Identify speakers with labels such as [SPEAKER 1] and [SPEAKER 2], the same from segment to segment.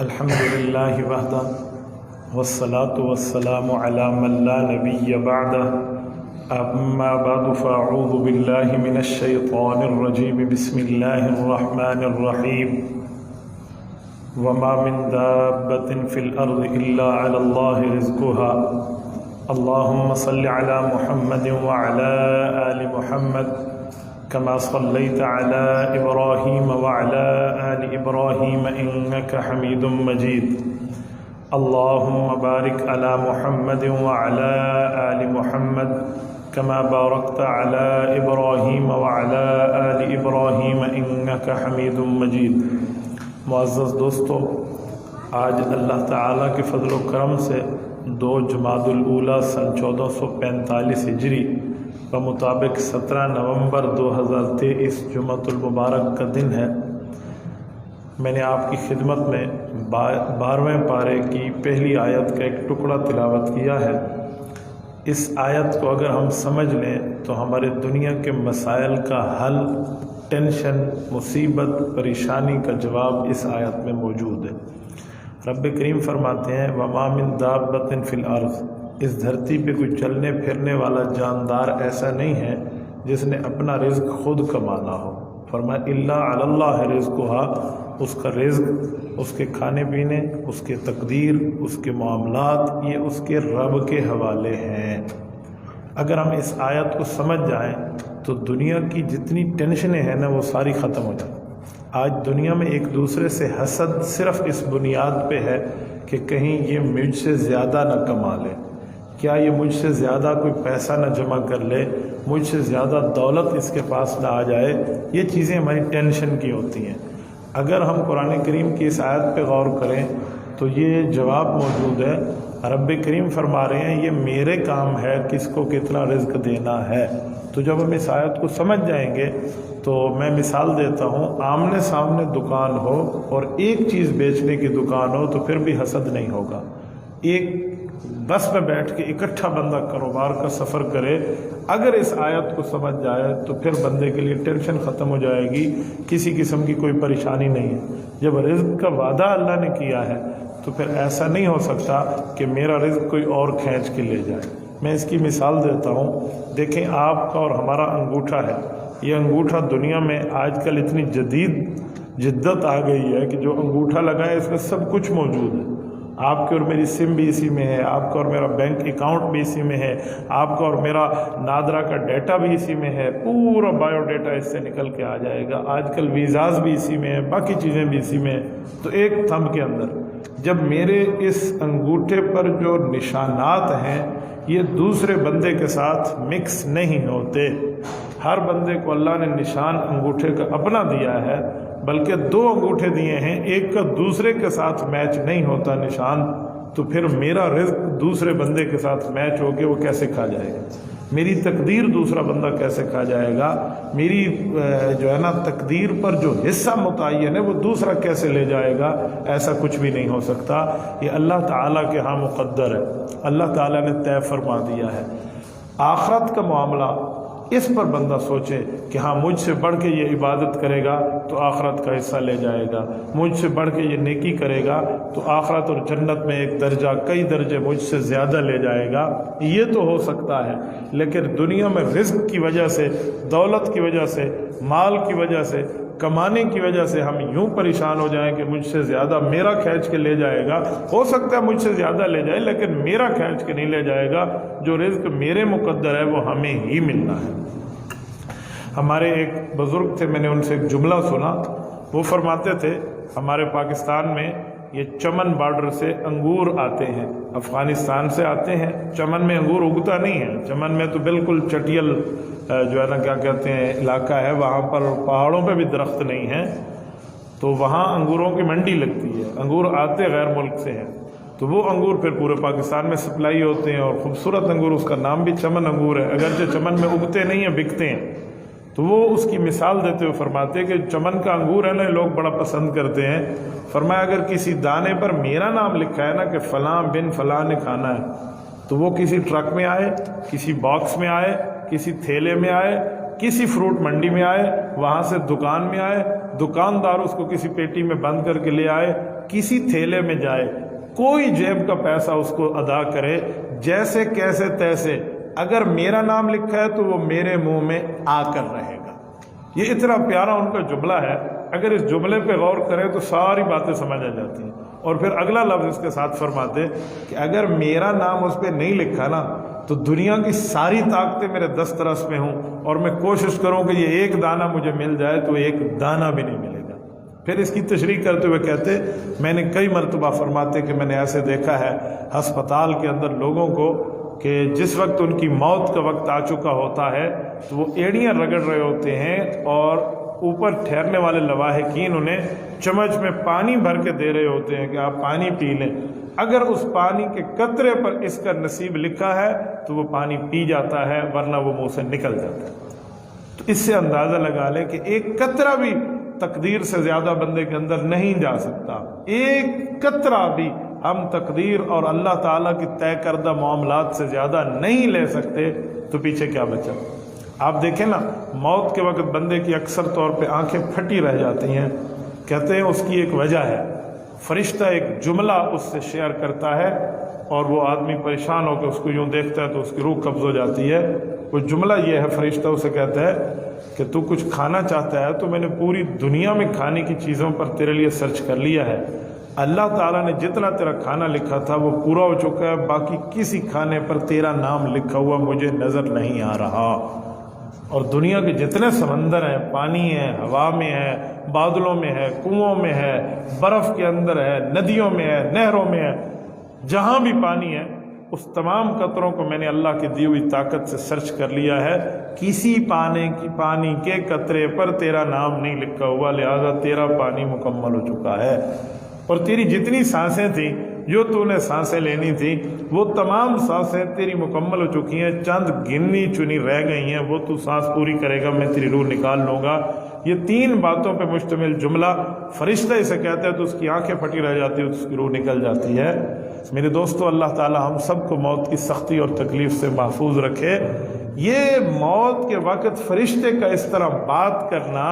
[SPEAKER 1] الحمد للہ وحدہ والصلاة والسلام علی من لا نبی بعدہ اما بعد فاعوذ باللہ من الشیطان الرجیم بسم اللہ الرحمن الرحیم وما من دابة في الأرض إلا على الله رزقها اللهم صل على محمد وعلى آل محمد كما صليت على إبراهيم وعلى آل إبراهيم إنك حميد مجيد اللهم بارك على محمد وعلى آل محمد كما باركت على إبراهيم وعلى آل إبراهيم إنك حميد مجيد۔ معزز دوستو، آج اللہ تعالیٰ کے فضل و کرم سے 2 جمادی الاولیٰ سن 1445 ہجری کا مطابق 17 نومبر 2023 جمعۃ المبارک کا دن ہے۔ میں نے آپ کی خدمت میں 12ویں پارے کی پہلی آیت کا ایک ٹکڑا تلاوت کیا ہے۔ اس آیت کو اگر ہم سمجھ لیں تو ہمارے دنیا کے مسائل کا حل، ٹینشن، مصیبت، پریشانی کا جواب اس آیت میں موجود ہے۔ رب کریم فرماتے ہیں وَمَا مِن دَابَّةٍ فِي الْأَرْضِ، اس دھرتی پہ کوئی چلنے پھرنے والا جاندار ایسا نہیں ہے جس نے اپنا رزق خود کمانا ہو۔ فرمایا اِلَّا عَلَى اللَّهِ رِزْقُهَا، اس کا رزق، اس کے کھانے پینے، اس کے تقدیر، اس کے معاملات، یہ اس کے رب کے حوالے ہیں۔ اگر ہم اس آیت کو سمجھ جائیں تو دنیا کی جتنی ٹینشنیں ہیں نا وہ ساری ختم ہو جائیں۔ آج دنیا میں ایک دوسرے سے حسد صرف اس بنیاد پہ ہے کہ کہیں یہ مجھ سے زیادہ نہ کما لے، کیا یہ مجھ سے زیادہ کوئی پیسہ نہ جمع کر لے، مجھ سے زیادہ دولت اس کے پاس نہ آ جائے۔ یہ چیزیں ہماری ٹینشن کی ہوتی ہیں۔ اگر ہم قرآن کریم کی اس آیت پہ غور کریں تو یہ جواب موجود ہے۔ رب کریم فرما رہے ہیں یہ میرے کام ہے کس کو کتنا رزق دینا ہے۔ تو جب ہم اس آیت کو سمجھ جائیں گے تو میں مثال دیتا ہوں، آمنے سامنے دکان ہو اور ایک چیز بیچنے کی دکان ہو تو پھر بھی حسد نہیں ہوگا۔ ایک بس میں بیٹھ کے اکٹھا بندہ کاروبار کا سفر کرے، اگر اس آیت کو سمجھ جائے تو پھر بندے کے لیے ٹینشن ختم ہو جائے گی، کسی قسم کی کوئی پریشانی نہیں ہے۔ جب رزق کا وعدہ اللہ نے کیا ہے تو پھر ایسا نہیں ہو سکتا کہ میرا رزق کوئی اور کھینچ کے لے جائے۔ میں اس کی مثال دیتا ہوں، دیکھیں آپ کا اور ہمارا انگوٹھا ہے۔ یہ انگوٹھا دنیا میں آج کل اتنی جدت آ گئی ہے کہ جو انگوٹھا لگا ہے اس میں سب کچھ موجود ہے۔ آپ کی اور میری سم بھی اسی میں ہے، آپ کا اور میرا بینک اکاؤنٹ بھی اسی میں ہے، آپ کا اور میرا نادرا کا ڈیٹا بھی اسی میں ہے، پورا بایو ڈیٹا اس سے نکل کے آ جائے گا۔ آج کل ویزاز بھی اسی میں ہیں، باقی چیزیں بھی اسی میں ہیں۔ تو ایک تھمب کے اندر جب میرے اس انگوٹھے پر جو نشانات ہیں یہ دوسرے بندے کے ساتھ مکس نہیں ہوتے، ہر بندے کو اللہ نے نشان انگوٹھے کا اپنا دیا ہے، بلکہ 2 انگوٹھے دیے ہیں، ایک کا دوسرے کے ساتھ میچ نہیں ہوتا نشان، تو پھر میرا رزق دوسرے بندے کے ساتھ میچ ہو کے وہ کیسے کھا جائے گا؟ میری تقدیر دوسرا بندہ کیسے کھا جائے گا؟ میری جو ہے نا تقدیر پر جو حصہ متعین ہے وہ دوسرا کیسے لے جائے گا؟ ایسا کچھ بھی نہیں ہو سکتا۔ یہ اللہ تعالیٰ کے ہاں مقدر ہے، اللہ تعالیٰ نے طے فرما دیا ہے۔ آخرت کا معاملہ اس پر بندہ سوچے کہ ہاں مجھ سے بڑھ کے یہ عبادت کرے گا تو آخرت کا حصہ لے جائے گا، مجھ سے بڑھ کے یہ نیکی کرے گا تو آخرت اور جنت میں ایک درجہ، کئی درجے مجھ سے زیادہ لے جائے گا۔ یہ تو ہو سکتا ہے، لیکن دنیا میں رزق کی وجہ سے، دولت کی وجہ سے، مال کی وجہ سے، کمانے کی وجہ سے ہم یوں پریشان ہو جائیں کہ مجھ سے زیادہ میرا کھینچ کے لے جائے گا۔ ہو سکتا ہے مجھ سے زیادہ لے جائے لیکن میرا کھینچ کے نہیں لے جائے گا۔ جو رزق میرے مقدر ہے وہ ہمیں ہی ملنا ہے۔ ہمارے ایک بزرگ تھے، میں نے ان سے ایک جملہ سنا، وہ فرماتے تھے ہمارے پاکستان میں یہ چمن بارڈر سے انگور آتے ہیں، افغانستان سے آتے ہیں۔ چمن میں انگور اگتا نہیں ہے، چمن میں تو بالکل چٹیل جو ہے نا کیا کہتے ہیں علاقہ ہے، وہاں پر پہاڑوں پہ بھی درخت نہیں ہیں، تو وہاں انگوروں کی منڈی لگتی ہے، انگور آتے غیر ملک سے ہیں، تو وہ انگور پھر پورے پاکستان میں سپلائی ہوتے ہیں، اور خوبصورت انگور، اس کا نام بھی چمن انگور ہے، اگرچہ چمن میں اگتے نہیں ہیں، بکتے ہیں۔ تو وہ اس کی مثال دیتے ہوئے فرماتے ہیں کہ چمن کا انگور ہے نا لوگ بڑا پسند کرتے ہیں۔ فرمایا اگر کسی دانے پر میرا نام لکھا ہے نا کہ فلاں بن فلاں نے کھانا ہے، تو وہ کسی ٹرک میں آئے، کسی باکس میں آئے، کسی تھیلے میں آئے، کسی فروٹ منڈی میں آئے، وہاں سے دکان میں آئے، دکاندار اس کو کسی پیٹی میں بند کر کے لے آئے، کسی تھیلے میں جائے، کوئی جیب کا پیسہ اس کو ادا کرے، جیسے کیسے تیسے، اگر میرا نام لکھا ہے تو وہ میرے منہ میں آ کر رہے گا۔ یہ اتنا پیارا ان کا جملہ ہے، اگر اس جملے پہ غور کریں تو ساری باتیں سمجھ آ جاتی ہیں۔ اور پھر اگلا لفظ اس کے ساتھ فرماتے کہ اگر میرا نام اس پہ نہیں لکھا نا تو دنیا کی ساری طاقتیں میرے دسترس میں ہوں اور میں کوشش کروں کہ یہ ایک دانہ مجھے مل جائے تو ایک دانہ بھی نہیں ملے گا۔ پھر اس کی تشریح کرتے ہوئے کہتے میں نے کئی مرتبہ فرماتے کہ میں نے ایسے دیکھا ہے ہسپتال کے اندر لوگوں کو کہ جس وقت ان کی موت کا وقت آ چکا ہوتا ہے تو وہ ایڑیاں رگڑ رہے ہوتے ہیں اور اوپر ٹھہرنے والے لواحقین انہیں چمچ میں پانی بھر کے دے رہے ہوتے ہیں کہ آپ پانی پی لیں۔ اگر اس پانی کے قطرے پر اس کا نصیب لکھا ہے تو وہ پانی پی جاتا ہے، ورنہ وہ منہ سے نکل جاتا ہے۔ تو اس سے اندازہ لگا لیں کہ ایک قطرہ بھی تقدیر سے زیادہ بندے کے اندر نہیں جا سکتا، ایک قطرہ بھی ہم تقدیر اور اللہ تعالیٰ کی طے کردہ معاملات سے زیادہ نہیں لے سکتے، تو پیچھے کیا بچا؟ آپ دیکھیں نا، موت کے وقت بندے کی اکثر طور پہ آنکھیں پھٹی رہ جاتی ہیں، کہتے ہیں اس کی ایک وجہ ہے، فرشتہ ایک جملہ اس سے شیئر کرتا ہے اور وہ آدمی پریشان ہو کے اس کو یوں دیکھتا ہے تو اس کی روح قبض ہو جاتی ہے۔ وہ جملہ یہ ہے، فرشتہ اسے کہتا ہے کہ تو کچھ کھانا چاہتا ہے تو میں نے پوری دنیا میں کھانے کی چیزوں پر تیرے لیے سرچ کر لیا ہے، اللہ تعالیٰ نے جتنا تیرا کھانا لکھا تھا وہ پورا ہو چکا ہے، باقی کسی کھانے پر تیرا نام لکھا ہوا مجھے نظر نہیں آ رہا۔ اور دنیا کے جتنے سمندر ہیں، پانی ہے، ہوا میں ہے، بادلوں میں ہے، کنوؤں میں ہے، برف کے اندر ہے، ندیوں میں ہے، نہروں میں ہے، جہاں بھی پانی ہے اس تمام قطروں کو میں نے اللہ کی دی ہوئی طاقت سے سرچ کر لیا ہے، کسی پانی کے قطرے پر تیرا نام نہیں لکھا ہوا، لہذا تیرا پانی مکمل ہو چکا ہے۔ اور تیری جتنی سانسیں تھیں، جو تو نے سانسیں لینی تھی، وہ تمام سانسیں تیری مکمل ہو چکی ہیں، چند گنی چنی رہ گئی ہیں، وہ تو سانس پوری کرے گا، میں تیری روح نکال لوں گا۔ یہ 3 باتوں پہ مشتمل جملہ فرشتہ اسے کہتا ہے تو اس کی آنکھیں پھٹی رہ جاتی ہے، اس کی روح نکل جاتی ہے۔ میرے دوستو، اللہ تعالی ہم سب کو موت کی سختی اور تکلیف سے محفوظ رکھے۔ یہ موت کے وقت فرشتے کا اس طرح بات کرنا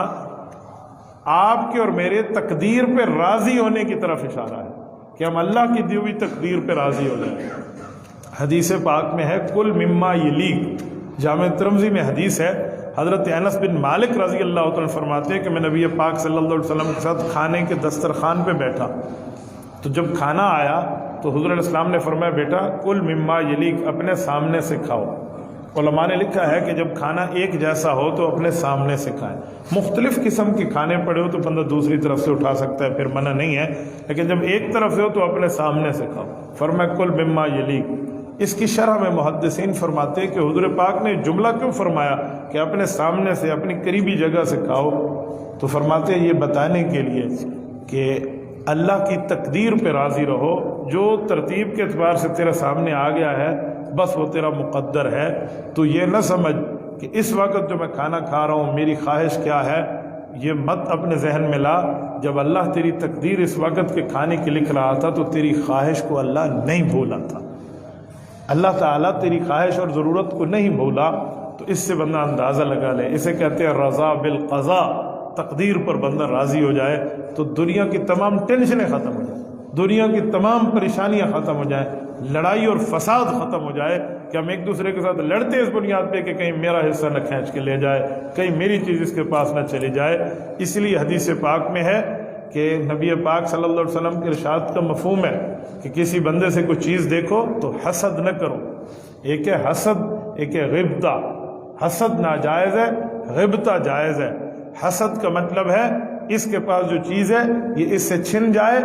[SPEAKER 1] آپ کے اور میرے تقدیر پہ راضی ہونے کی طرف اشارہ ہے کہ ہم اللہ کی دی ہوئی تقدیر پہ راضی ہو جائیں۔ حدیث پاک میں ہے کل مما یلیک، جامع ترمذی میں حدیث ہے، حضرت انس بن مالک رضی اللہ تعالیٰ فرماتے ہیں کہ میں نبی پاک صلی اللہ علیہ وسلم کے ساتھ کھانے کے دسترخوان پہ بیٹھا، تو جب کھانا آیا تو حضور علیہ السلام نے فرمایا بیٹا کل مما یلیک، اپنے سامنے سے کھاؤ۔ علماء نے لکھا ہے کہ جب کھانا ایک جیسا ہو تو اپنے سامنے سے کھائیں، مختلف قسم کے کھانے پڑے ہو تو بندہ دوسری طرف سے اٹھا سکتا ہے، پھر منع نہیں ہے، لیکن جب ایک طرف سے ہو تو اپنے سامنے سے کھاؤ۔ فرمایا کل مما یلیک۔ اس کی شرح میں محدثین فرماتے ہیں کہ حضور پاک نے جملہ کیوں فرمایا کہ اپنے سامنے سے، اپنی قریبی جگہ سے کھاؤ، تو فرماتے ہیں یہ بتانے کے لیے کہ اللہ کی تقدیر پہ راضی رہو، جو ترتیب کے اعتبار سے تیرے سامنے آ گیا ہے بس وہ تیرا مقدر ہے۔ تو یہ نہ سمجھ کہ اس وقت جو میں کھانا کھا رہا ہوں میری خواہش کیا ہے، یہ مت اپنے ذہن میں لا۔ جب اللہ تیری تقدیر اس وقت کے کھانے کی لکھ رہا تھا تو تیری خواہش کو اللہ نہیں بھولا تھا، اللہ تعالیٰ تیری خواہش اور ضرورت کو نہیں بھولا۔ تو اس سے بندہ اندازہ لگا لے، اسے کہتے ہیں رضا بالقضاء، تقدیر پر بندہ راضی ہو جائے تو دنیا کی تمام ٹینشنیں ختم ہو جائیں، دنیا کی تمام پریشانیاں ختم ہو جائیں، لڑائی اور فساد ختم ہو جائے کہ ہم ایک دوسرے کے ساتھ لڑتے اس بنیاد پہ کہ کہیں میرا حصہ نہ کھینچ کے لے جائے، کہیں میری چیز اس کے پاس نہ چلی جائے۔ اس لیے حدیث پاک میں ہے کہ نبی پاک صلی اللہ علیہ وسلم کے ارشاد کا مفہوم ہے کہ کسی بندے سے کوئی چیز دیکھو تو حسد نہ کرو۔ ایک ہے حسد، ایک ہے غبطہ۔ حسد ناجائز ہے، غبطہ جائز ہے۔ حسد کا مطلب ہے اس کے پاس جو چیز ہے یہ اس سے چھن جائے،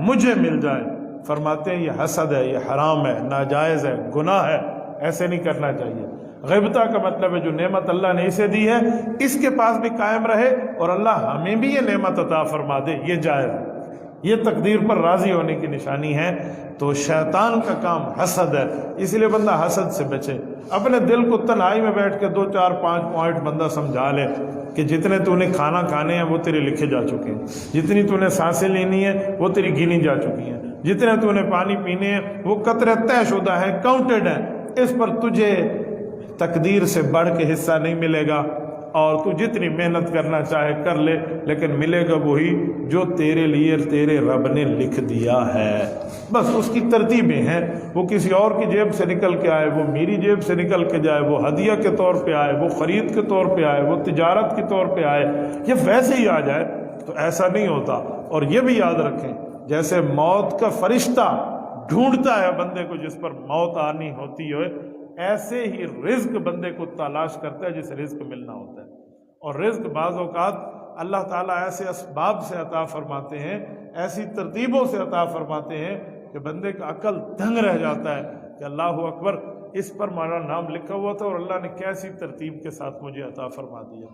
[SPEAKER 1] مجھے مل جائے۔ فرماتے ہیں یہ حسد ہے، یہ حرام ہے، ناجائز ہے، گناہ ہے، ایسے نہیں کرنا چاہیے۔ غیبتہ کا مطلب ہے جو نعمت اللہ نے اسے دی ہے اس کے پاس بھی قائم رہے اور اللہ ہمیں بھی یہ نعمت عطا فرما دے، یہ جائز ہے، یہ تقدیر پر راضی ہونے کی نشانی ہے۔ تو شیطان کا کام حسد ہے، اس لیے بندہ حسد سے بچے۔ اپنے دل کو تنہائی میں بیٹھ کے 2 4 5 پوائنٹ بندہ سمجھا لے کہ جتنے تو نے کھانا کھانے ہیں وہ تیرے لکھے جا چکے ہیں، جتنی تو نے سانسیں لینی ہیں وہ تیری گنی جا چکی ہیں، جتنے تو نے پانی پینے ہیں وہ قطرے طے شدہ ہیں، کاؤنٹڈ ہیں، اس پر تجھے تقدیر سے بڑھ کے حصہ نہیں ملے گا۔ اور تو جتنی محنت کرنا چاہے کر لے، لیکن ملے گا وہی جو تیرے لیے تیرے رب نے لکھ دیا ہے۔ بس اس کی ترتیبیں ہیں، وہ کسی اور کی جیب سے نکل کے آئے، وہ میری جیب سے نکل کے جائے، وہ ہدیہ کے طور پہ آئے، وہ خرید کے طور پہ آئے، وہ تجارت کے طور پہ آئے، یہ ویسے ہی آ جائے تو ایسا نہیں ہوتا۔ اور یہ بھی یاد رکھیں، جیسے موت کا فرشتہ ڈھونڈتا ہے بندے کو جس پر موت آنی ہوتی ہے، ایسے ہی رزق بندے کو تلاش کرتا ہے جسے رزق ملنا ہوتا ہے۔ اور رزق بعض اوقات اللہ تعالیٰ ایسے اسباب سے عطا فرماتے ہیں، ایسی ترتیبوں سے عطا فرماتے ہیں کہ بندے کا عقل دنگ رہ جاتا ہے کہ اللہ اکبر، اس پر ہمارا نام لکھا ہوا تھا اور اللہ نے کیسی ترتیب کے ساتھ مجھے عطا فرما دیا۔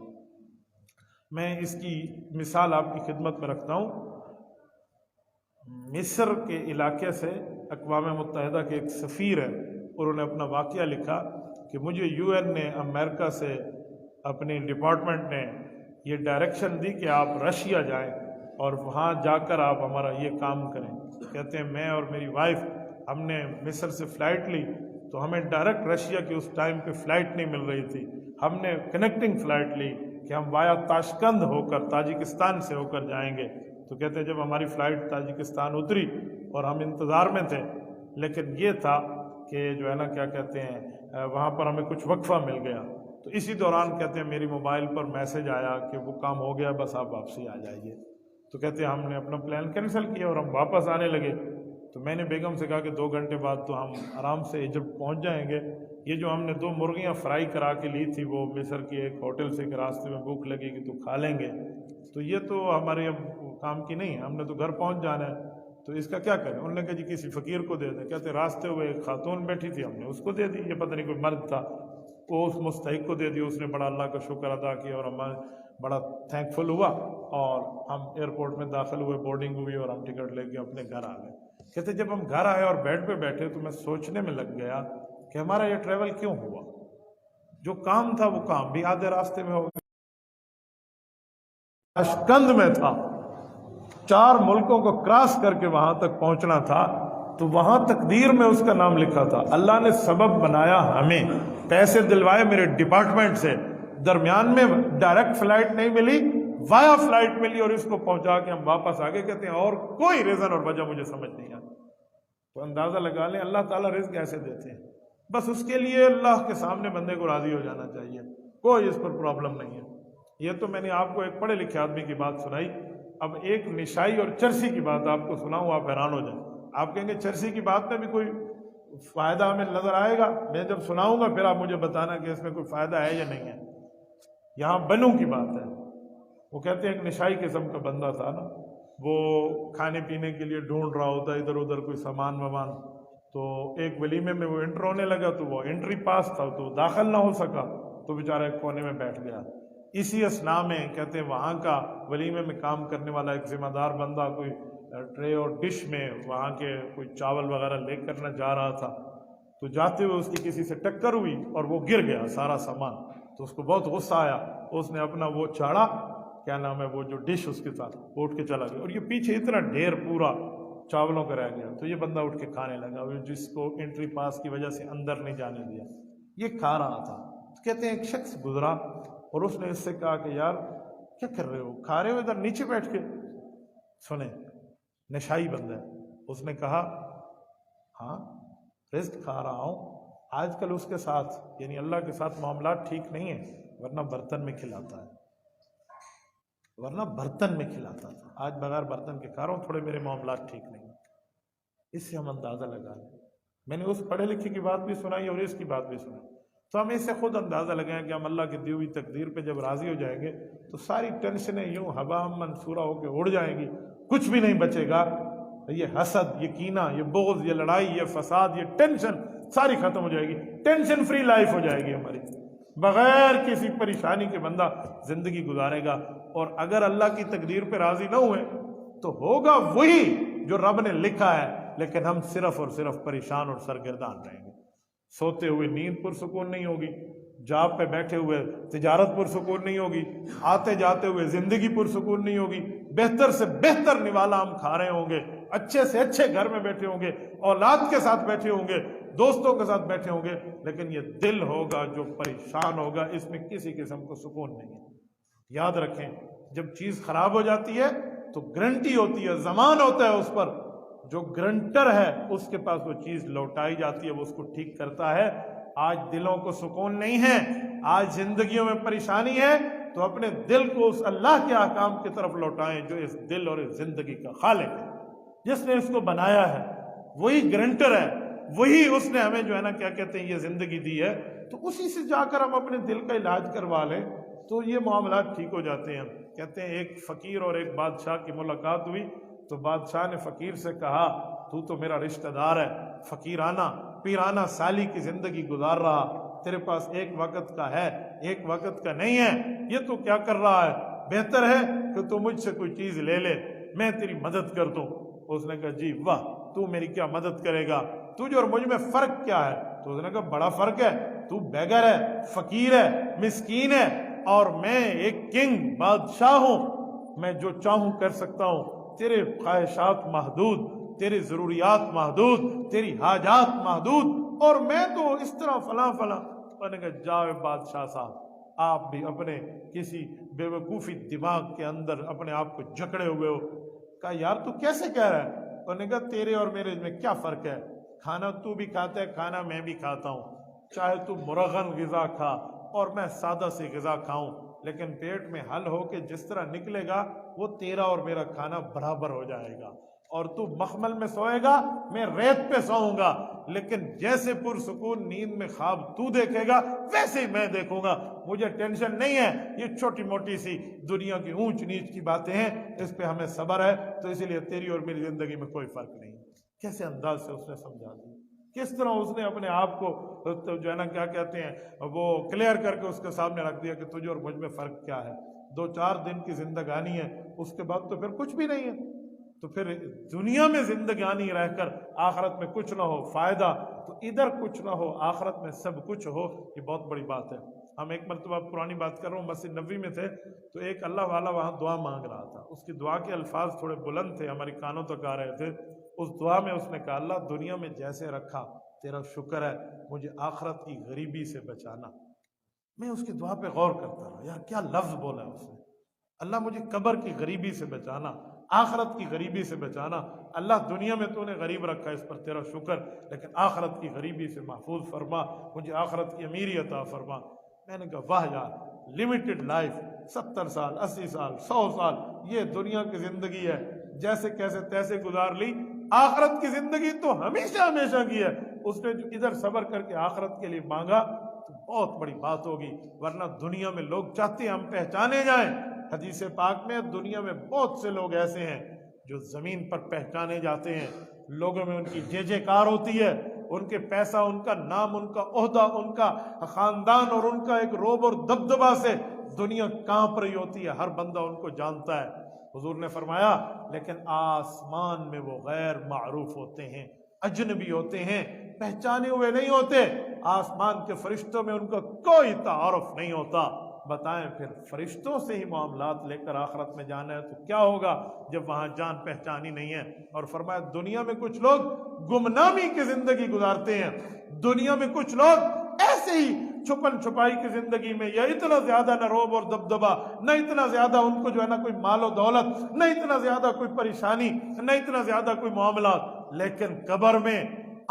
[SPEAKER 1] میں اس کی مثال آپ کی خدمت میں رکھتا ہوں۔ مصر کے علاقے سے اقوام متحدہ کے ایک سفیر ہے، انہوں نے اپنا واقعہ لکھا کہ مجھے یو این نے، امریکہ سے اپنی ڈپارٹمنٹ نے یہ ڈائریکشن دی کہ آپ رشیا جائیں اور وہاں جا کر آپ ہمارا یہ کام کریں۔ کہتے ہیں میں اور میری وائف ہم نے مصر سے فلائٹ لی تو ہمیں ڈائریکٹ رشیا کی اس ٹائم پہ فلائٹ نہیں مل رہی تھی، ہم نے کنیکٹنگ فلائٹ لی کہ ہم وایا تاشقند ہو کر تاجکستان سے ہو کر جائیں گے۔ تو کہتے ہیں جب ہماری فلائٹ تاجکستان اتری اور ہم انتظار میں تھے، لیکن یہ تھا کہ جو ہے نا کیا کہتے ہیں وہاں پر ہمیں کچھ وقفہ مل گیا، تو اسی دوران کہتے ہیں میری موبائل پر میسج آیا کہ وہ کام ہو گیا، بس آپ واپسی آ جائیے۔ تو کہتے ہیں ہم نے اپنا پلان کینسل کیا اور ہم واپس آنے لگے۔ تو میں نے بیگم سے کہا کہ 2 گھنٹے بعد تو ہم آرام سے ایجپٹ پہنچ جائیں گے، یہ جو ہم نے 2 مرغیاں فرائی کرا کے لی تھی وہ مصر کی ایک ہوٹل سے کہ راستے میں بھوک لگے گی تو کھا لیں گے، تو یہ تو ہمارے اب کام کی نہیں ہے، ہم نے تو گھر پہنچ جانا ہے، تو اس کا کیا کریں؟ انہوں نے کہا جی کسی فقیر کو دے دیں۔ کہتے راستے ہوئے ایک خاتون بیٹھی تھی، ہم نے اس کو دے دی، یہ پتہ نہیں کوئی مرد تھا، وہ اس مستحق کو دے دی، اس نے بڑا اللہ کا شکر ادا کیا اور ہمارے بڑا تھینک فل ہوا، اور ہم ایئرپورٹ میں داخل ہوئے، بورڈنگ ہوئی اور ہم ٹکٹ لے کے اپنے گھر آ گئے۔ کہتے جب ہم گھر آئے اور بیڈ پہ بیٹھے تو میں سوچنے میں لگ گیا کہ ہمارا یہ ٹریول کیوں ہوا؟ جو کام تھا وہ کام بھی آدھے راستے میں ہو گیا، تاشقند میں تھا، 4 ملکوں کو کراس کر کے وہاں تک پہنچنا تھا، تو وہاں تقدیر میں اس کا نام لکھا تھا، اللہ نے سبب بنایا، ہمیں پیسے دلوائے میرے ڈپارٹمنٹ سے، درمیان میں ڈائریکٹ فلائٹ نہیں ملی، وایا فلائٹ ملی اور اس کو پہنچا کے ہم واپس آگے۔ کہتے ہیں اور کوئی ریزن اور وجہ مجھے سمجھ نہیں آتی۔ تو اندازہ لگا لیں اللہ تعالیٰ رزق کیسے دیتے ہیں، بس اس کے لیے اللہ کے سامنے بندے کو راضی ہو جانا چاہیے، کوئی اس پر پرابلم نہیں ہے۔ یہ تو میں نے آپ کو ایک پڑھے لکھے آدمی کی بات سنائی، اب ایک نشائی اور چرسی کی بات آپ کو سناؤں، آپ حیران ہو جائیں۔ آپ کہیں گے چرسی کی بات میں بھی کوئی فائدہ ہمیں نظر آئے گا؟ میں جب سناؤں گا پھر آپ مجھے بتانا کہ اس میں کوئی فائدہ ہے یا نہیں ہے۔ یہاں بنو کی بات ہے، وہ کہتے ہیں ایک نشائی قسم کا بندہ تھا نا، وہ کھانے پینے کے لیے ڈھونڈ رہا ہوتا ادھر ادھر کوئی سامان وامان، تو ایک ولیمے میں وہ انٹر ہونے لگا تو وہ انٹری پاس تھا تو داخل نہ ہو سکا، تو بیچارہ ایک کونے میں بیٹھ گیا۔ اسی اثناء میں کہتے ہیں وہاں کا ولیمے میں کام کرنے والا ایک ذمہ دار بندہ کوئی ٹرے اور ڈش میں وہاں کے کوئی چاول وغیرہ لے کر نہ جا رہا تھا، تو جاتے ہوئے اس کی کسی سے ٹکر ہوئی اور وہ گر گیا سارا سامان، تو اس کو بہت غصہ آیا، اس نے اپنا وہ چاڑا، کیا نام ہے وہ جو ڈش اس کے ساتھ، اٹھ کے چلا گیا، اور یہ پیچھے اتنا ڈھیر پورا چاولوں کا رہ گیا، تو یہ بندہ اٹھ کے کھانے لگا، جس کو انٹری پاس کی وجہ سے اندر نہیں جانے دیا، یہ کھا رہا تھا۔ کہتے ہیں ایک شخص گزرا اور اس نے اس سے کہا کہ یار کیا کر رہے ہو، کھا رہے ہو ادھر نیچے بیٹھ کے؟ سنیں، نشائی بندہ ہے، اس نے کہا ہاں رزق کھا رہا ہوں، آج کل اس کے ساتھ یعنی اللہ کے ساتھ معاملات ٹھیک نہیں ہیں، ورنہ برتن میں کھلاتا ہے، ورنہ برتن میں کھلاتا تھا، آج بغیر برتن کے کھا رہا ہوں، تھوڑے میرے معاملات ٹھیک نہیں ہیں۔ اس سے ہم اندازہ لگا لیں، میں نے اس پڑھے لکھے کی بات بھی سنائی اور اس کی بات بھی سنائی، تو ہم اس سے خود اندازہ لگائیں کہ ہم اللہ کی دی ہوئی تقدیر پہ جب راضی ہو جائیں گے تو ساری ٹینشنیں یوں ہوا منصورہ ہو کے اڑ جائیں گی، کچھ بھی نہیں بچے گا، یہ حسد، یہ کینہ، یہ بغض، یہ لڑائی، یہ فساد، یہ ٹینشن ساری ختم ہو جائے گی، ٹینشن فری لائف ہو جائے گی ہماری، بغیر کسی پریشانی کے بندہ زندگی گزارے گا۔ اور اگر اللہ کی تقدیر پہ راضی نہ ہوئے تو ہوگا وہی جو رب نے لکھا ہے، لیکن ہم صرف اور صرف پریشان اور سرگردان رہیں گے، سوتے ہوئے نیند پرسکون نہیں ہوگی، جاب پہ بیٹھے ہوئے تجارت پرسکون نہیں ہوگی، آتے جاتے ہوئے زندگی پرسکون نہیں ہوگی، بہتر سے بہتر نوالا ہم کھا رہے ہوں گے، اچھے سے اچھے گھر میں بیٹھے ہوں گے، اولاد کے ساتھ بیٹھے ہوں گے، دوستوں کے ساتھ بیٹھے ہوں گے، لیکن یہ دل ہوگا جو پریشان ہوگا، اس میں کسی قسم کو سکون نہیں ہے۔ یاد رکھیں، جب چیز خراب ہو جاتی ہے تو گارنٹی ہوتی ہے، ضمان ہوتا ہے اس پر، جو گرنٹر ہے اس کے پاس وہ چیز لوٹائی جاتی ہے، وہ اس کو ٹھیک کرتا ہے۔ آج دلوں کو سکون نہیں ہے، آج زندگیوں میں پریشانی ہے، تو اپنے دل کو اس اللہ کے احکام کی طرف لوٹائیں جو اس دل اور اس زندگی کا خالق ہے، جس نے اس کو بنایا ہے، وہی گرنٹر ہے، وہی اس نے ہمیں جو ہے نا کیا کہتے ہیں یہ زندگی دی ہے، تو اسی سے جا کر ہم اپنے دل کا علاج کروا لیں تو یہ معاملات ٹھیک ہو جاتے ہیں۔ کہتے ہیں ایک فقیر اور ایک بادشاہ کی ملاقات ہوئی تو بادشاہ نے فقیر سے کہا تو میرا رشتہ دار ہے، فقیرانہ پیرانہ سالی کی زندگی گزار رہا، تیرے پاس ایک وقت کا ہے، ایک وقت کا نہیں ہے، یہ تو کیا کر رہا ہے؟ بہتر ہے کہ تو مجھ سے کوئی چیز لے لے، میں تیری مدد کر دوں۔ اس نے کہا جی واہ، تو میری کیا مدد کرے گا؟ تجھ اور مجھ میں فرق کیا ہے؟ تو اس نے کہا بڑا فرق ہے، تو بیگر ہے، فقیر ہے، مسکین ہے، اور میں ایک کنگ بادشاہ ہوں، میں جو چاہوں کر سکتا ہوں، تیرے خواہشات محدود، تیری ضروریات محدود، تیری حاجات محدود، اور میں تو اس طرح فلاں فلاں۔ میں نے کہا جاؤ بادشاہ صاحب، آپ بھی اپنے کسی بے وقوفی دماغ کے اندر اپنے آپ کو جکڑے ہوئے ہو۔ کہا یار تو کیسے کہہ رہا ہے؟ انہوں نے کہا تیرے اور میرے میں کیا فرق ہے؟ کھانا تو بھی کھاتا ہے، کھانا میں بھی کھاتا ہوں، چاہے تو مرغن غذا کھا اور میں سادہ سی غذا کھاؤں، لیکن پیٹ میں حل ہو کے جس طرح نکلے گا وہ تیرا اور میرا کھانا برابر ہو جائے گا، اور تو مخمل میں سوئے گا، میں ریت پہ سوؤں گا، لیکن جیسے پرسکون نیند میں خواب تو دیکھے گا ویسے ہی میں دیکھوں گا، مجھے ٹینشن نہیں ہے، یہ چھوٹی موٹی سی دنیا کی اونچ نیچ کی باتیں ہیں، اس پہ ہمیں صبر ہے، تو اسی لیے تیری اور میری زندگی میں کوئی فرق نہیں۔ کیسے انداز سے اس نے سمجھا دیا، کس طرح اس نے اپنے آپ کو جو ہے نا کیا کہتے ہیں وہ کلیئر کر کے اس کے سامنے رکھ دیا کہ تجھے اور مجھ میں فرق کیا ہے، 2-4 دن کی زندگانی ہے، اس کے بعد تو پھر کچھ بھی نہیں ہے، تو پھر دنیا میں زندگانی رہ کر آخرت میں کچھ نہ ہو فائدہ، تو ادھر کچھ نہ ہو آخرت میں سب کچھ ہو، یہ بہت بڑی بات ہے۔ ہم ایک مرتبہ پرانی بات کر رہا ہوں، مسجد نبوی میں تھے، تو ایک اللہ والا وہاں دعا مانگ رہا تھا، اس کی دعا کے الفاظ تھوڑے بلند تھے، ہماری کانوں تک آ رہے تھے۔ اس دعا میں اس نے کہا اللہ دنیا میں جیسے رکھا تیرا شکر ہے، مجھے آخرت کی غریبی سے بچانا۔ میں اس کی دعا پہ غور کرتا رہا، یار کیا لفظ بولا ہے اس نے، اللہ مجھے قبر کی غریبی سے بچانا، آخرت کی غریبی سے بچانا، اللہ دنیا میں تو نے غریب رکھا اس پر تیرا شکر، لیکن آخرت کی غریبی سے محفوظ فرما، مجھے آخرت کی امیری عطا فرما۔ میں نے کہا واہ یار، لمیٹڈ لائف، 70 سال 80 سال 100 سال یہ دنیا کی زندگی ہے، جیسے کیسے تیسے گزار لی، آخرت کی زندگی تو ہمیشہ ہمیشہ کی ہے۔ اس نے جو ادھر صبر کر کے آخرت کے لیے مانگا تو بہت بڑی بات ہوگی، ورنہ دنیا میں لوگ چاہتے ہیں ہم پہچانے جائیں۔ حدیث پاک میں دنیا میں بہت سے لوگ ایسے ہیں جو زمین پر پہچانے جاتے ہیں، لوگوں میں ان کی جے جے کار ہوتی ہے، ان کے پیسہ، ان کا نام، ان کا عہدہ، ان کا خاندان اور ان کا ایک روب اور دبدبہ سے دنیا کانپ رہی ہوتی ہے، ہر بندہ ان کو جانتا ہے۔ حضور نے فرمایا لیکن آسمان میں وہ غیر معروف ہوتے ہیں، اجنبی ہوتے ہیں، پہچانے ہوئے نہیں ہوتے، آسمان کے فرشتوں میں ان کا کوئی تعارف نہیں ہوتا۔ بتائیں پھر فرشتوں سے ہی معاملات لے کر آخرت میں جانا ہے تو کیا ہوگا جب وہاں جان پہچانی نہیں ہے؟ اور فرمایا دنیا میں کچھ لوگ گمنامی کی زندگی گزارتے ہیں، دنیا میں کچھ لوگ ایسے ہی چھپن چھپائی کی زندگی میں، یا اتنا زیادہ نہ روب اور دبدبا، نہ اتنا زیادہ ان کو جو ہے نا کوئی مال و دولت، نہ اتنا زیادہ کوئی پریشانی، نہ اتنا زیادہ کوئی معاملات، لیکن قبر میں،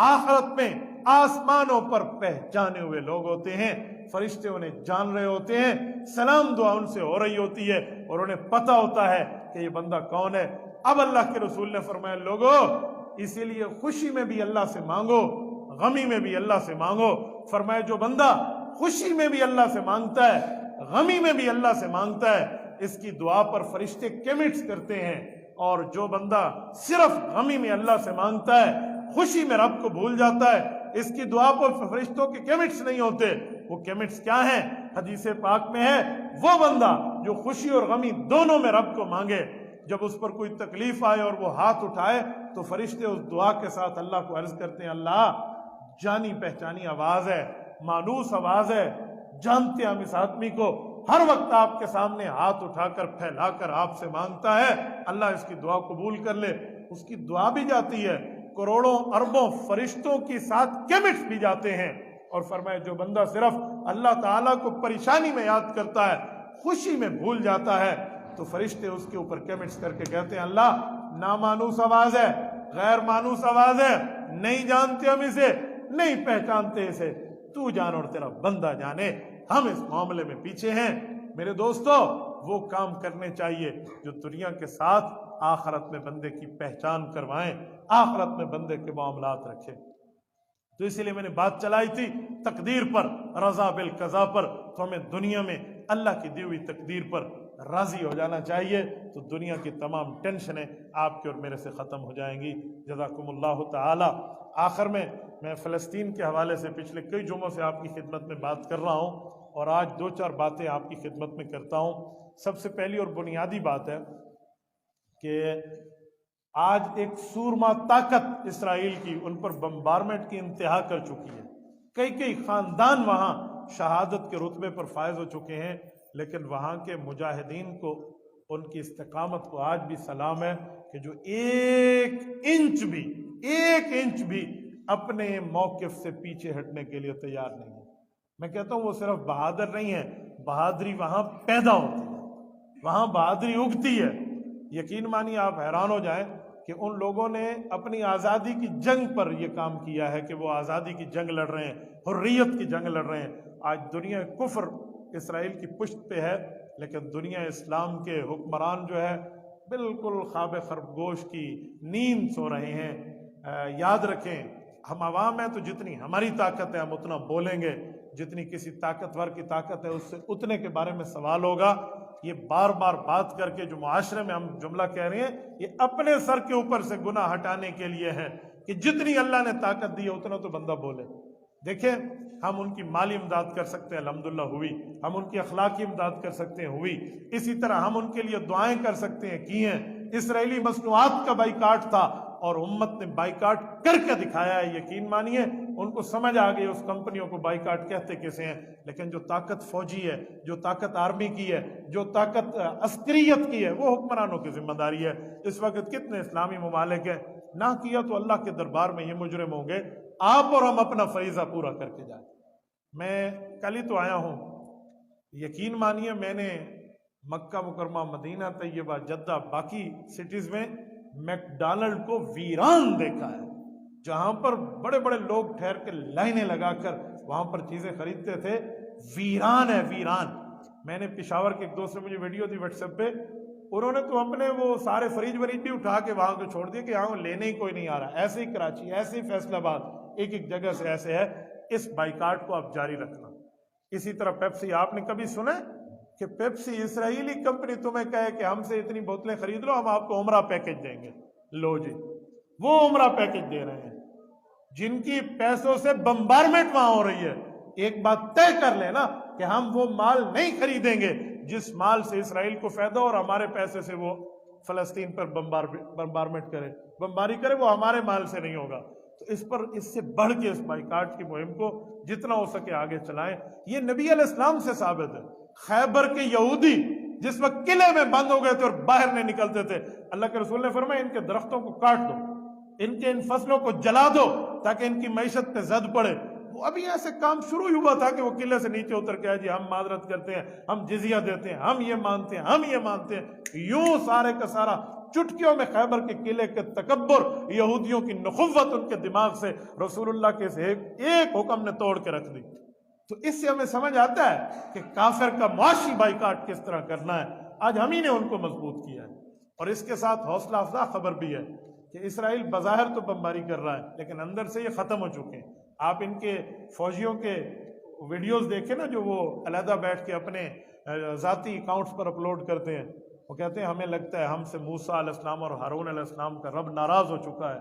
[SPEAKER 1] آخرت میں، آسمانوں پر پہچانے ہوئے لوگ ہوتے ہیں، فرشتے انہیں جان رہے ہوتے ہیں، سلام دعا ان سے ہو رہی ہوتی ہے، اور انہیں پتہ ہوتا ہے کہ یہ بندہ کون ہے۔ اب اللہ کے رسول نے فرمایا لوگو اسی لیے خوشی میں بھی اللہ سے مانگو، غمی میں بھی اللہ سے مانگو۔ فرمایا جو بندہ خوشی میں بھی اللہ سے مانگتا ہے، غمی میں بھی اللہ سے مانگتا ہے، اس کی دعا پر فرشتے کمنٹس کرتے ہیں، اور جو بندہ صرف غمی میں اللہ سے مانگتا ہے، خوشی میں رب کو بھول جاتا ہے، اس کی دعا پر فرشتوں کے کمنٹس نہیں ہوتے۔ وہ کمنٹس کیا ہیں؟ حدیث پاک میں ہے وہ بندہ جو خوشی اور غمی دونوں میں رب کو مانگے، جب اس پر کوئی تکلیف آئے اور وہ ہاتھ اٹھائے تو فرشتے اس دعا کے ساتھ اللہ کو عرض کرتے ہیں اللہ جانی پہچانی آواز ہے، مانوس آواز ہے، جانتے ہیں ہم اس آدمی کو، ہر وقت آپ کے سامنے ہاتھ اٹھا کر پھیلا کر آپ سے مانگتا ہے، اللہ اس کی دعا قبول کر لے۔ اس کی دعا بھی جاتی ہے، کروڑوں اربوں فرشتوں کے ساتھ کیمٹس بھی جاتے ہیں، اور فرمایا جو بندہ صرف اللہ تعالیٰ کو پریشانی میں یاد کرتا ہے، خوشی میں بھول جاتا ہے، تو فرشتے اس کے اوپر کیمٹس کر کے کہتے ہیں اللہ نامانوس آواز ہے، غیر مانوس آواز ہے، نہیں جانتے ہم اسے، نہیں پہچانتے اسے، تو جان اور تیرا بندہ جانے، ہم اس معاملے میں پیچھے ہیں۔ میرے دوستو، وہ کام کرنے چاہیے جو دنیا کے ساتھ آخرت میں بندے کی پہچان کروائیں، آخرت میں بندے کے معاملات رکھیں۔ تو اسی لیے میں نے بات چلائی تھی تقدیر پر، رضا بالقضاء پر، تو ہمیں دنیا میں اللہ کی دی ہوئی تقدیر پر راضی ہو جانا چاہیے، تو دنیا کی تمام ٹینشنیں آپ کے اور میرے سے ختم ہو جائیں گی۔ جزاکم اللہ تعالی۔ آخر میں فلسطین کے حوالے سے پچھلے کئی جمعوں سے آپ کی خدمت میں بات کر رہا ہوں، اور آج دو چار باتیں آپ کی خدمت میں کرتا ہوں۔ سب سے پہلی اور بنیادی بات ہے کہ آج ایک سورما طاقت اسرائیل کی ان پر بمبارمنٹ کی انتہا کر چکی ہے، کئی خاندان وہاں شہادت کے رتبے پر فائز ہو چکے ہیں، لیکن وہاں کے مجاہدین کو، ان کی استقامت کو آج بھی سلام ہے کہ جو ایک انچ بھی اپنے موقف سے پیچھے ہٹنے کے لیے تیار نہیں ہے۔ میں کہتا ہوں وہ صرف بہادر نہیں ہے، بہادری وہاں پیدا ہوتی ہے، وہاں بہادری اگتی ہے۔ یقین مانیے آپ حیران ہو جائیں کہ ان لوگوں نے اپنی آزادی کی جنگ پر یہ کام کیا ہے کہ وہ آزادی کی جنگ لڑ رہے ہیں، حریت کی جنگ لڑ رہے ہیں۔ آج دنیا کفر اسرائیل کی پشت پہ ہے، لیکن دنیا اسلام کے حکمران جو ہے بالکل خواب خرگوش کی نیند سو رہے ہیں۔ یاد رکھیں ہم عوام ہیں تو جتنی ہماری طاقت ہے ہم اتنا بولیں گے، جتنی کسی طاقتور کی طاقت ہے اس سے اتنے کے بارے میں سوال ہوگا۔ یہ بار بار بات کر کے جو معاشرے میں ہم جملہ کہہ رہے ہیں، یہ اپنے سر کے اوپر سے گناہ ہٹانے کے لیے ہے کہ جتنی اللہ نے طاقت دی ہے اتنا تو بندہ بولے۔ دیکھیں ہم ان کی مالی امداد کر سکتے ہیں، الحمدللہ ہوئی، ہم ان کی اخلاقی امداد کر سکتے ہیں، ہوئی، اسی طرح ہم ان کے لیے دعائیں کر سکتے ہیں، کی ہیں۔ اسرائیلی مصنوعات کا بائیکاٹ تھا اور امت نے بائیکاٹ کر کے دکھایا ہے، یقین مانیے ان کو سمجھ آ گئی اس کمپنیوں کو بائیکاٹ کہتے کیسے ہیں۔ لیکن جو طاقت فوجی ہے، جو طاقت آرمی کی ہے، جو طاقت عسکریت کی ہے، وہ حکمرانوں کی ذمہ داری ہے۔ اس وقت کتنے اسلامی ممالک ہیں، نہ کیا تو اللہ کے دربار میں یہ مجرم ہوں گے۔ آپ اور ہم اپنا فریضہ پورا کر کے جائیں۔ میں کل ہی تو آیا ہوں، یقین مانیے میں نے مکہ مکرمہ، مدینہ طیبہ، جدہ، باقی سٹیز میں میک ڈونلڈ کو ویران دیکھا ہے، جہاں پر بڑے بڑے لوگ ٹھہر کے لائنیں لگا کر وہاں پر چیزیں خریدتے تھے، ویران ہے، ویران۔ میں نے پشاور کے ایک دوست نے مجھے ویڈیو دی واٹس ایپ پہ، انہوں نے تو اپنے وہ سارے فریج وریج بھی اٹھا کے وہاں کو چھوڑ دیے کہ یہاں لینے ہی کوئی نہیں آ رہا۔ ایسے ہی کراچی، ایسے ہی فیصل آباد، ایک جگہ سے ایسے ہے۔ اس بائیکاٹ کو آپ جاری رکھنا۔ اسی طرح پیپسی، آپ نے کبھی سنا کہ پیپسی اسرائیلی کمپنی تمہیں کہے کہ ہم سے اتنی بوتلیں خرید لو، ہم آپ کو عمرہ پیکج دیں گے؟ لو جی، وہ عمرہ پیکج دے رہے ہیں جن کی پیسوں سے بمبارمنٹ وہاں ہو رہی ہے۔ ایک بات طے کر لیں نا کہ ہم وہ مال نہیں خریدیں گے جس مال سے اسرائیل کو فائدہ اور ہمارے پیسے سے وہ فلسطین پر بمبارمنٹ کرے، بمباری کرے، وہ ہمارے مال سے نہیں ہوگا۔ تو اس سے بڑھ کے اس بائیکاٹ کی مہم کو جتنا ہو سکے آگے چلائیں۔ یہ نبی علیہ السلام سے ثابت ہے۔ خیبر کے یہودی جس وقت قلعے میں بند ہو گئے تھے اور باہر نہیں نکلتے تھے، اللہ کے رسول نے فرمایا ان کے درختوں کو کاٹ دو، ان فصلوں کو جلا دو تاکہ ان کی معیشت پہ زد پڑے۔ وہ ابھی ایسے کام شروع ہی ہوا تھا کہ وہ قلعے سے نیچے اتر کے جی ہم معذرت کرتے ہیں، ہم جزیہ دیتے ہیں، ہم یہ مانتے ہیں، ہم یہ مانتے ہیں۔ یوں سارے کا سارا چٹکیوں میں خیبر کے قلعے کے تکبر، یہودیوں کی نخوت ان کے دماغ سے رسول اللہ کے ایک حکم نے توڑ کے رکھ دی۔ تو اس سے ہمیں سمجھ آتا ہے کہ کافر کا معاشی بائیکاٹ کس طرح کرنا ہے۔ آج ہم ہی نے ان کو مضبوط کیا ہے۔ اور اس کے ساتھ حوصلہ افزا خبر بھی ہے کہ اسرائیل بظاہر تو بمباری کر رہا ہے لیکن اندر سے یہ ختم ہو چکے ہیں۔ آپ ان کے فوجیوں کے ویڈیوز دیکھیں نا، جو وہ علیحدہ بیٹھ کے اپنے ذاتی اکاؤنٹس پر اپلوڈ کرتے ہیں، وہ کہتے ہیں ہمیں لگتا ہے ہم سے موسیٰ علیہ السلام اور ہارون علیہ السلام کا رب ناراض ہو چکا ہے۔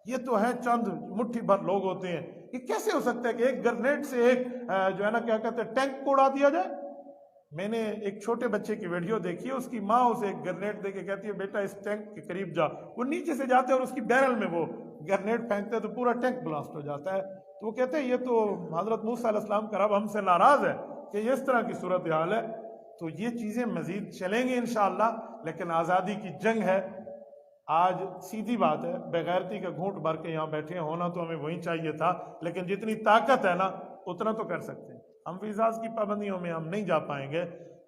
[SPEAKER 1] یہ تو ہے چند مٹھی بھر لوگ ہوتے ہیں، یہ کیسے ہو سکتا ہے کہ ایک گرنیڈ سے ایک جو ہے نا کیا کہتے ہیں ٹینک کو اڑا دیا جائے؟ میں نے ایک چھوٹے بچے کی ویڈیو دیکھی ہے، اس کی ماں اسے ایک گرنیڈ دے کے کہتی ہے بیٹا اس ٹینک کے قریب جا، وہ نیچے سے جاتے ہیں اور اس کی بیرل میں وہ گرنیڈ پھینکتے تو پورا ٹینک بلاسٹ ہو جاتا ہے۔ تو وہ کہتے ہیں یہ تو حضرت موسیٰ علیہ السلام کا رب ہم سے ناراض ہے۔ کہ یہ اس طرح کی صورتحال ہے، تو یہ چیزیں مزید چلیں گی انشاءاللہ، لیکن آزادی کی جنگ ہے۔ آج سیدھی بات ہے، بغیرتی کا گھونٹ بھر کے یہاں بیٹھے ہونا تو ہمیں وہی چاہیے تھا، لیکن جتنی طاقت ہے نا اتنا تو کر سکتے ہیں۔ ہم ویزاز کی پابندیوں میں ہم نہیں جا پائیں گے،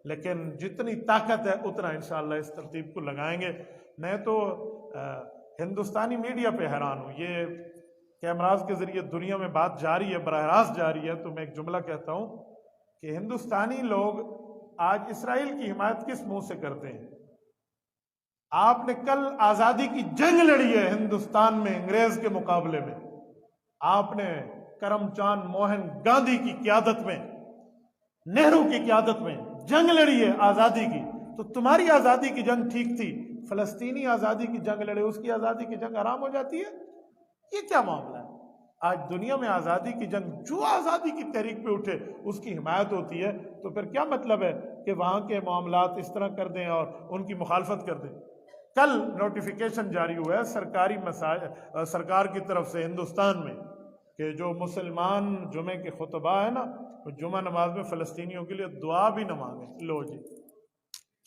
[SPEAKER 1] لیکن جتنی طاقت ہے اتنا انشاءاللہ اس ترتیب کو لگائیں گے۔ میں تو ہندوستانی میڈیا پہ حیران ہوں، یہ کیمراز کے ذریعے دنیا میں بات جاری ہے، براہ راست جاری ہے، تو میں ایک جملہ کہتا ہوں کہ ہندوستانی لوگ آج اسرائیل کی حمایت کس منہ سے کرتے ہیں؟ آپ نے کل آزادی کی جنگ لڑی ہے ہندوستان میں انگریز کے مقابلے میں، آپ نے کرم چاند موہن گاندھی کی قیادت میں، نہرو کی قیادت میں جنگ لڑی ہے آزادی کی، تو تمہاری آزادی کی جنگ ٹھیک تھی، فلسطینی آزادی کی جنگ لڑے اس کی آزادی کی جنگ حرام ہو جاتی ہے؟ یہ کیا معاملہ ہے؟ آج دنیا میں آزادی کی جنگ، جو آزادی کی تحریک پہ اٹھے اس کی حمایت ہوتی ہے، تو پھر کیا مطلب ہے کہ وہاں کے معاملات اس طرح کر دیں اور ان کی مخالفت کر دیں؟ کل نوٹیفیکیشن جاری ہوا ہے سرکاری سرکار کی طرف سے ہندوستان میں کہ جو مسلمان جمعے کے خطبہ ہے نا، وہ جمعہ نماز میں فلسطینیوں کے لیے دعا بھی نہ مانگیں۔ لو جی،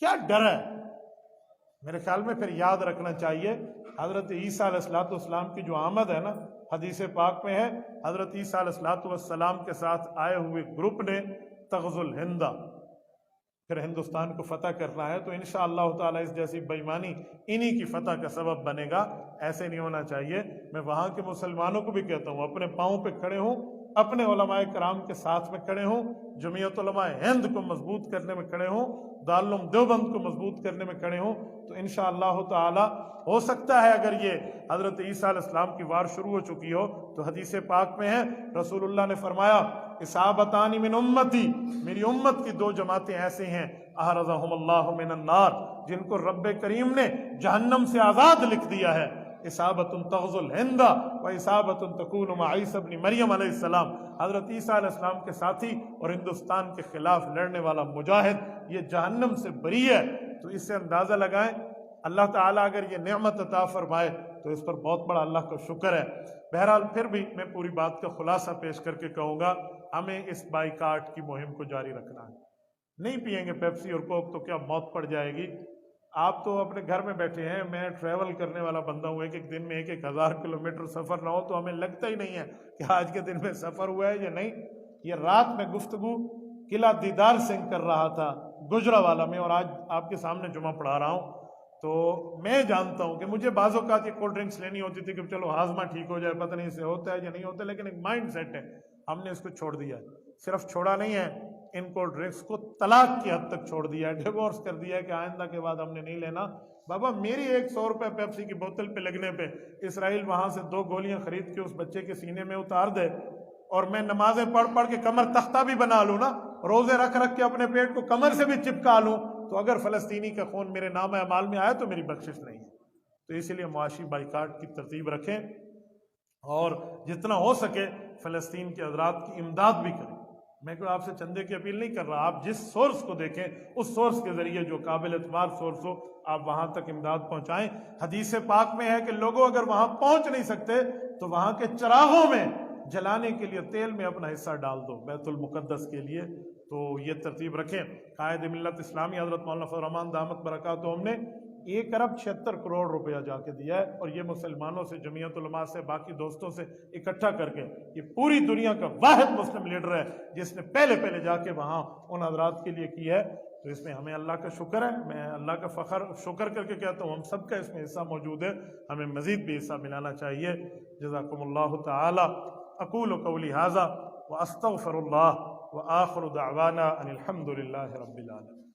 [SPEAKER 1] کیا ڈر ہے؟ میرے خیال میں پھر یاد رکھنا چاہیے حضرت عیسیٰ علیہ السلام کی جو آمد ہے نا، حدیث پاک میں ہے حضرت عیسیٰ علیہ السلام کے ساتھ آئے ہوئے گروپ نے تغزو الہندہ، پھر ہندوستان کو فتح کرنا ہے، تو انشاءاللہ تعالی اس جیسی بے ایمانی انہی کی فتح کا سبب بنے گا۔ ایسے نہیں ہونا چاہیے۔ میں وہاں کے مسلمانوں کو بھی کہتا ہوں اپنے پاؤں پہ کھڑے ہوں، اپنے علماء کرام کے ساتھ میں کھڑے ہوں، جمعیت علماء ہند کو مضبوط کرنے میں کھڑے ہوں، دارالعلوم دیوبند کو مضبوط کرنے میں کھڑے ہوں، تو انشاءاللہ تعالی ہو سکتا ہے اگر یہ حضرت عیسیٰ علیہ السلام کی وار شروع ہو چکی ہو تو حدیث پاک میں ہے رسول اللہ نے فرمایا اصابتان من امتی، میری امت کی دو جماعتیں ایسے ہیں احرزہم اللہ من النار، جن کو رب کریم نے جہنم سے آزاد لکھ دیا ہے، اصابت تغزو الہند و اصابت تکون مع عیسیٰ ابن مریم علیہ السلام، حضرت عیسیٰ علیہ السلام کے ساتھی اور ہندوستان کے خلاف لڑنے والا مجاہد یہ جہنم سے بری ہے۔ تو اس سے اندازہ لگائیں اللہ تعالیٰ اگر یہ نعمت عطا فرمائے تو اس پر بہت بڑا اللہ کا شکر ہے۔ بہرحال پھر بھی میں پوری بات کا خلاصہ پیش کر کے کہوں گا، ہمیں اس بائیکاٹ کی مہم کو جاری رکھنا ہے۔ نہیں پئیں گے پیپسی اور کوک تو کیا موت پڑ جائے گی؟ آپ تو اپنے گھر میں بیٹھے ہیں، میں ٹریول کرنے والا بندہ ہوں، ایک دن میں 1000 کلومیٹر سفر نہ ہو تو ہمیں لگتا ہی نہیں ہے کہ آج کے دن میں سفر ہوا ہے یا نہیں۔ یہ رات میں گفتگو قلعہ دیدار سنگھ کر رہا تھا گجرانوالہ میں، اور آج آپ کے سامنے جمعہ پڑھا رہا ہوں، تو میں جانتا ہوں کہ مجھے بعض اوقات یہ کولڈ ڈرنکس لینی ہوتی تھی کہ چلو ہاضمہ ٹھیک ہو جائے، پتہ نہیں اسے ہوتا ہے یا نہیں ہوتا، لیکن ایک مائنڈ سیٹ ہے، ہم نے اس کو چھوڑ دیا ہے۔ صرف چھوڑا نہیں ہے، ان کولڈ ڈرنکس کو طلاق کی حد تک چھوڑ دیا ہے، ڈیورس کر دیا ہے کہ آئندہ کے بعد ہم نے نہیں لینا۔ بابا میری 100 روپے پیپسی کی بوتل پہ لگنے پہ اسرائیل وہاں سے 2 گولیاں خرید کے اس بچے کے سینے میں اتار دے، اور میں نمازیں پڑھ پڑھ کے کمر تختہ بھی بنا لوں نا، روزے رکھ رکھ کے اپنے پیٹ کو کمر سے بھی چپکا لوں، تو اگر فلسطینی کا خون میرے نام اعمال میں آیا تو میری بخشش نہیں ہے۔ تو اسی لیے معاشی بائیکاٹ کی ترتیب رکھیں اور جتنا ہو سکے فلسطین کے حضرات کی امداد بھی کریں۔ میں کوئی آپ سے چندے کی اپیل نہیں کر رہا، آپ جس سورس کو دیکھیں اس سورس کے ذریعے جو قابل اعتبار سورس ہو آپ وہاں تک امداد پہنچائیں۔ حدیث پاک میں ہے کہ لوگوں اگر وہاں پہنچ نہیں سکتے تو وہاں کے چراغوں میں جلانے کے لیے تیل میں اپنا حصہ ڈال دو بیت المقدس کے لیے۔ تو یہ ترتیب رکھیں۔ قائد ملت اسلامی حضرت مولانا فضل الرحمان دامت برکاتہم نے 1 ارب 76 کروڑ روپیہ جا کے دیا ہے، اور یہ مسلمانوں سے، جمعیت علماء سے، باقی دوستوں سے اکٹھا کر کے یہ پوری دنیا کا واحد مسلم لیڈر ہے جس نے پہلے جا کے وہاں ان حضرات کے لیے کی ہے۔ تو اس میں ہمیں اللہ کا شکر ہے، میں اللہ کا شکر کر کے کہتا ہوں ہم سب کا اس میں حصہ موجود ہے، ہمیں مزید بھی حصہ ملانا چاہیے۔ جزاکم اللہ تعالی۔ اقول قولی ھذا واستغفر اللہ وآخر دعوانا ان الحمد للہ رب العالمین۔